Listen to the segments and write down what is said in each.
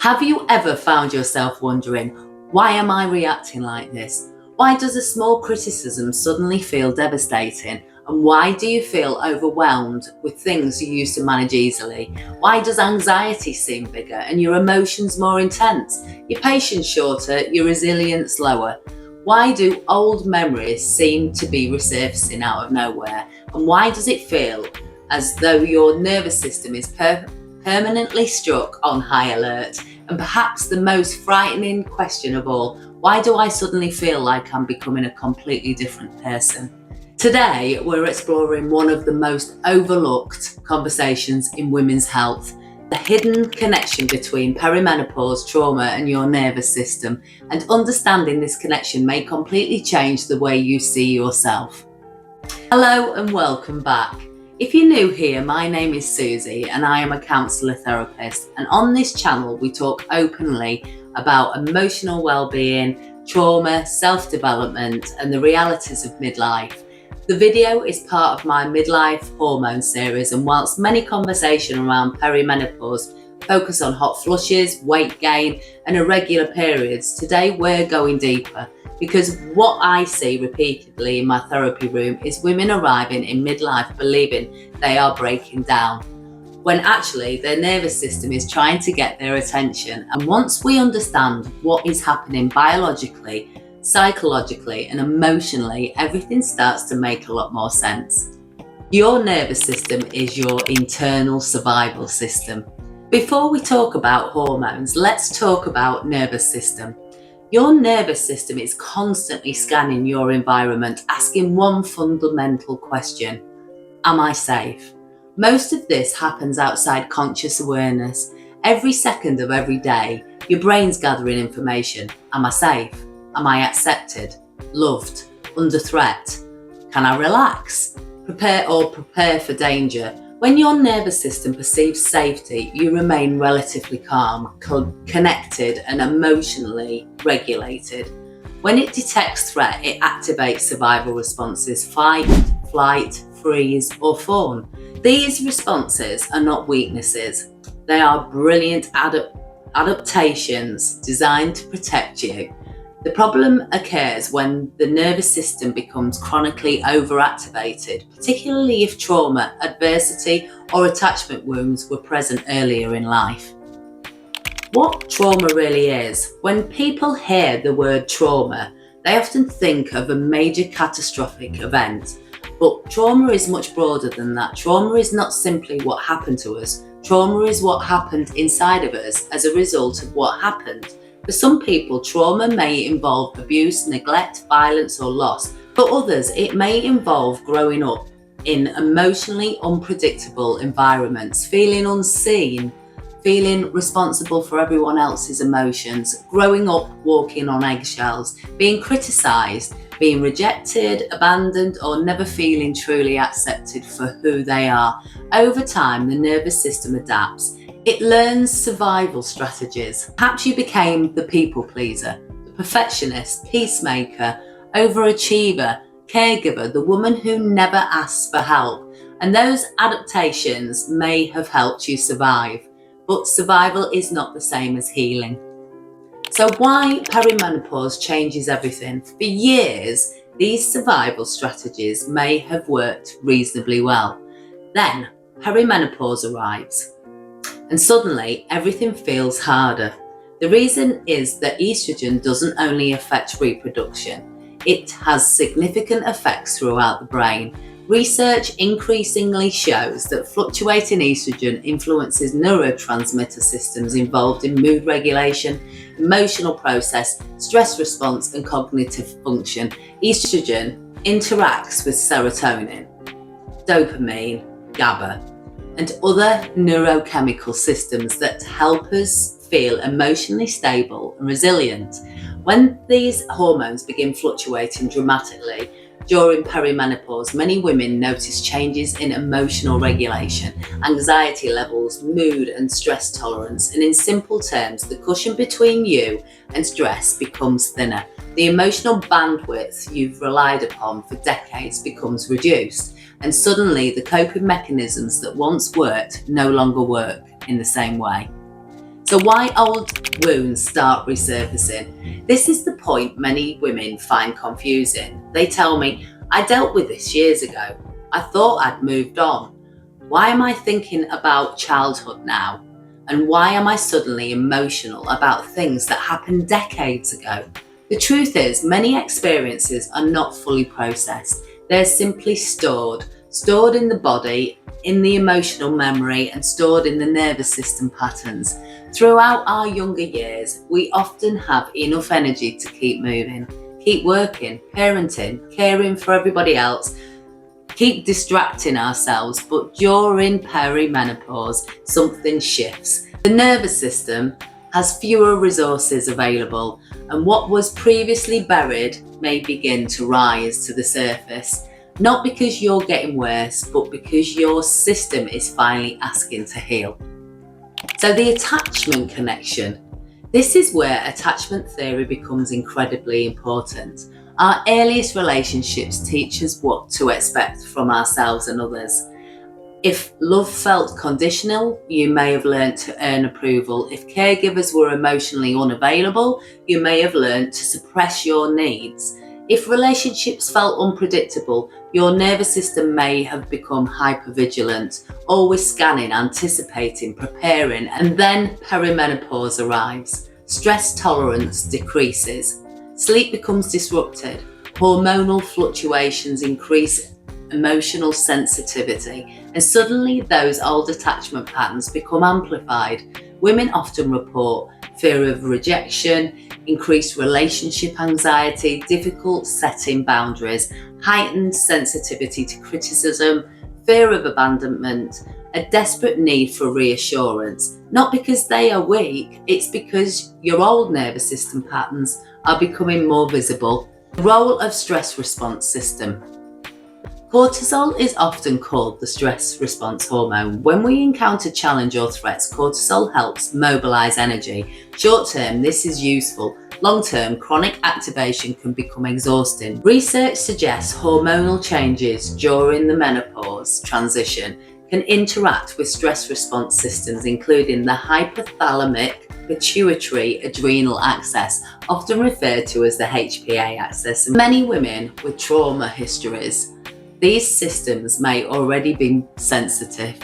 Have you ever found yourself wondering, why am I reacting like this? Why does a small criticism suddenly feel devastating? And why do you feel overwhelmed with things you used to manage easily? Why does anxiety seem bigger and your emotions more intense? Your patience shorter, your resilience lower? Why do old memories seem to be resurfacing out of nowhere? And why does it feel as though your nervous system is permanently struck on high alert? And perhaps the most frightening question of all, why do I suddenly feel like I'm becoming a completely different person? Today, we're exploring one of the most overlooked conversations in women's health, the hidden connection between perimenopause, trauma, and your nervous system. And understanding this connection may completely change the way you see yourself. Hello and welcome back. If you're new here, my name is Suzie and I am a counsellor therapist. And on this channel, we talk openly about emotional well-being, trauma, self-development, and the realities of midlife. The video is part of my Midlife Hormone Series, and whilst many conversations around perimenopause focus on hot flushes, weight gain, and irregular periods, today we're going deeper. Because what I see repeatedly in my therapy room is women arriving in midlife believing they are breaking down, when actually their nervous system is trying to get their attention. And once we understand what is happening biologically, psychologically, and emotionally, everything starts to make a lot more sense. Your nervous system is your internal survival system. Before we talk about hormones, let's talk about nervous system. Your nervous system is constantly scanning your environment, asking one fundamental question: am I safe? Most of this happens outside conscious awareness. Every second of every day, your brain's gathering information. Am I safe? Am I accepted? Loved? Under threat? Can I relax? Prepare for danger? When your nervous system perceives safety, you remain relatively calm, connected, and emotionally regulated. When it detects threat, it activates survival responses: fight, flight, freeze, or fawn. These responses are not weaknesses. They are brilliant adaptations designed to protect you. The problem occurs when the nervous system becomes chronically overactivated, particularly if trauma, adversity, or attachment wounds were present earlier in life. What trauma really is? When people hear the word trauma, they often think of a major catastrophic event. But trauma is much broader than that. Trauma is not simply what happened to us. Trauma is what happened inside of us as a result of what happened. For some people, trauma may involve abuse, neglect, violence, or loss. For others, it may involve growing up in emotionally unpredictable environments, feeling unseen, feeling responsible for everyone else's emotions, growing up walking on eggshells, being criticised, being rejected, abandoned, or never feeling truly accepted for who they are. Over time, the nervous system adapts. It learns survival strategies. Perhaps you became the people pleaser, the perfectionist, peacemaker, overachiever, caregiver, the woman who never asks for help. And those adaptations may have helped you survive, but survival is not the same as healing. So why perimenopause changes everything? For years, these survival strategies may have worked reasonably well. Then perimenopause arrives, and suddenly everything feels harder. The reason is that estrogen doesn't only affect reproduction, it has significant effects throughout the brain. Research increasingly shows that fluctuating estrogen influences neurotransmitter systems involved in mood regulation, emotional process, stress response, and cognitive function. Estrogen interacts with serotonin, dopamine, GABA, and other neurochemical systems that help us feel emotionally stable and resilient. When these hormones begin fluctuating dramatically during perimenopause, many women notice changes in emotional regulation, anxiety levels, mood, and stress tolerance. And in simple terms, the cushion between you and stress becomes thinner. The emotional bandwidth you've relied upon for decades becomes reduced, and suddenly the coping mechanisms that once worked no longer work in the same way. So why old wounds start resurfacing? This is the point many women find confusing. They tell me, I dealt with this years ago. I thought I'd moved on. Why am I thinking about childhood now? And why am I suddenly emotional about things that happened decades ago? The truth is, many experiences are not fully processed. They're simply stored in the body, in the emotional memory, and stored in the nervous system patterns. Throughout our younger years, we often have enough energy to keep moving, keep working, parenting, caring for everybody else, keep distracting ourselves, but during perimenopause, something shifts. The nervous system has fewer resources available, and what was previously buried may begin to rise to the surface. Not because you're getting worse, but because your system is finally asking to heal. So the attachment connection. This is where attachment theory becomes incredibly important. Our earliest relationships teach us what to expect from ourselves and others. If love felt conditional, you may have learned to earn approval. If caregivers were emotionally unavailable, you may have learned to suppress your needs. If relationships felt unpredictable, your nervous system may have become hypervigilant, always scanning, anticipating, preparing, and then perimenopause arrives. Stress tolerance decreases. Sleep becomes disrupted. Hormonal fluctuations increase emotional sensitivity, and suddenly those old attachment patterns become amplified. Women often report fear of rejection, increased relationship anxiety, difficult setting boundaries, heightened sensitivity to criticism, fear of abandonment, a desperate need for reassurance. Not because they are weak, it's because your old nervous system patterns are becoming more visible. The role of stress response system. Cortisol is often called the stress response hormone. When we encounter challenge or threats, cortisol helps mobilize energy. Short term, this is useful. Long term, chronic activation can become exhausting. Research suggests hormonal changes during the menopause transition can interact with stress response systems, including the hypothalamic pituitary adrenal axis, often referred to as the HPA axis. Many women with trauma histories, these systems may already be sensitive.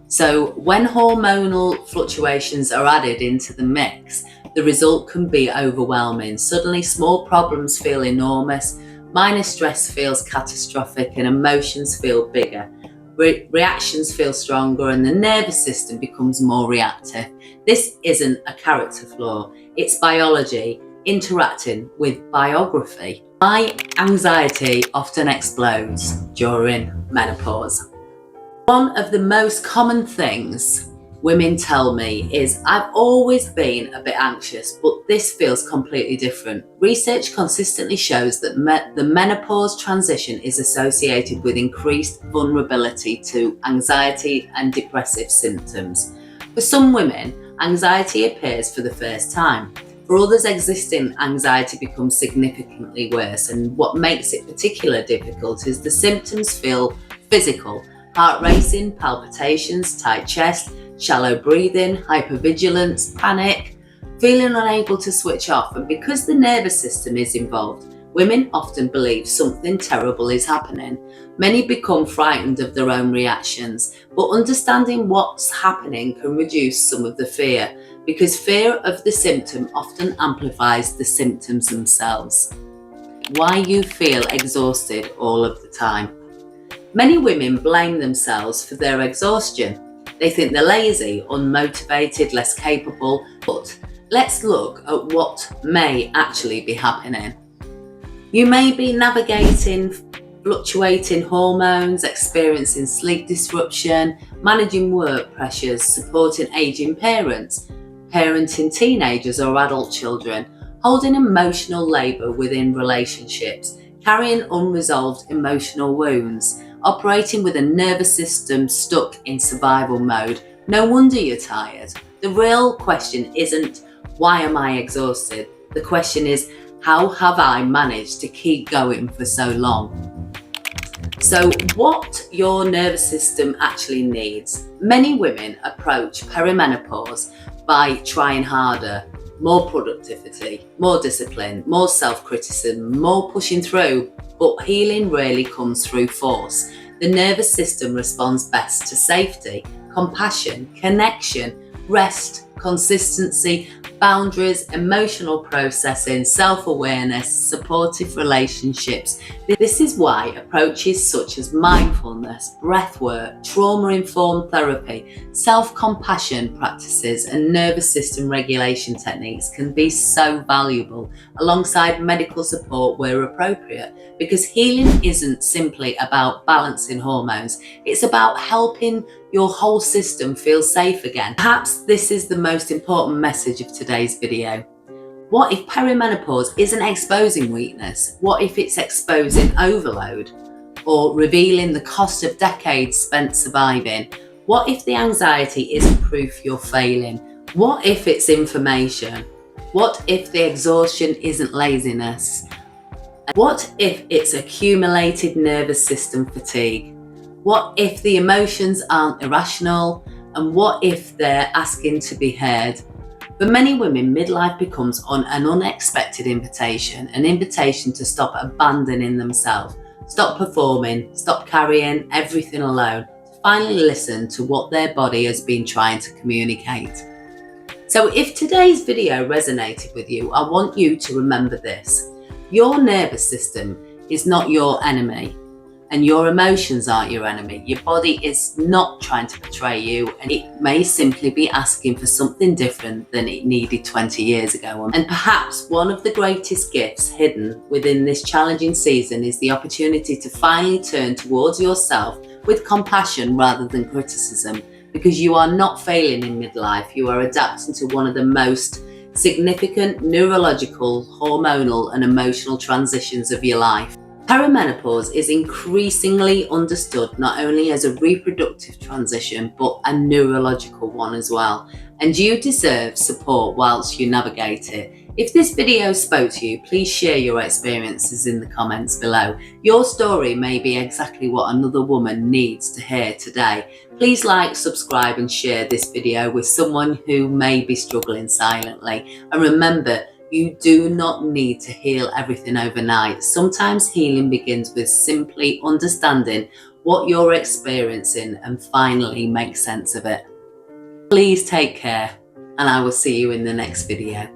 So when hormonal fluctuations are added into the mix, the result can be overwhelming. Suddenly small problems feel enormous, minor stress feels catastrophic, and emotions feel bigger. Reactions feel stronger, and the nervous system becomes more reactive. This isn't a character flaw, it's biology interacting with biography. My anxiety often explodes during menopause. One of the most common things women tell me is, I've always been a bit anxious, but this feels completely different. Research consistently shows that the menopause transition is associated with increased vulnerability to anxiety and depressive symptoms. For some women, anxiety appears for the first time. For others, existing anxiety becomes significantly worse, and what makes it particularly difficult is the symptoms feel physical: heart racing, palpitations, tight chest, shallow breathing, hypervigilance, panic, feeling unable to switch off. And because the nervous system is involved, women often believe something terrible is happening. Many become frightened of their own reactions, but understanding what's happening can reduce some of the fear, because fear of the symptom often amplifies the symptoms themselves. Why you feel exhausted all of the time. Many women blame themselves for their exhaustion. They think they're lazy, unmotivated, less capable, but let's look at what may actually be happening. You may be navigating fluctuating hormones, experiencing sleep disruption, managing work pressures, supporting aging parents, parenting teenagers or adult children, holding emotional labour within relationships, carrying unresolved emotional wounds, operating with a nervous system stuck in survival mode. No wonder you're tired. The real question isn't, why am I exhausted? The question is, how have I managed to keep going for so long? So what your nervous system actually needs. Many women approach perimenopause by trying harder, more productivity, more discipline, more self-criticism, more pushing through, but healing rarely comes through force. The nervous system responds best to safety, compassion, connection, rest, consistency, boundaries, emotional processing, self-awareness, supportive relationships. This is why approaches such as mindfulness, breathwork, trauma-informed therapy, self-compassion practices, and nervous system regulation techniques can be so valuable alongside medical support where appropriate, because healing isn't simply about balancing hormones, it's about helping your whole system feel safe again. Perhaps this is the most important message of today's video. What if perimenopause isn't exposing weakness? What if it's exposing overload or revealing the cost of decades spent surviving? What if the anxiety isn't proof you're failing? What if it's information? What if the exhaustion isn't laziness? What if it's accumulated nervous system fatigue? What if the emotions aren't irrational? And what if they're asking to be heard? For many women, midlife becomes an unexpected invitation, an invitation to stop abandoning themselves, stop performing, stop carrying everything alone, to finally listen to what their body has been trying to communicate. So if today's video resonated with you, I want you to remember this. Your nervous system is not your enemy. And your emotions aren't your enemy. Your body is not trying to betray you, and it may simply be asking for something different than it needed 20 years ago. And perhaps one of the greatest gifts hidden within this challenging season is the opportunity to finally turn towards yourself with compassion rather than criticism, because you are not failing in midlife. You are adapting to one of the most significant neurological, hormonal, and emotional transitions of your life. Perimenopause is increasingly understood not only as a reproductive transition, but a neurological one as well. And you deserve support whilst you navigate it. If this video spoke to you, please share your experiences in the comments below. Your story may be exactly what another woman needs to hear today. Please like, subscribe, and share this video with someone who may be struggling silently. And remember, you do not need to heal everything overnight. Sometimes healing begins with simply understanding what you're experiencing and finally make sense of it. Please take care, and I will see you in the next video.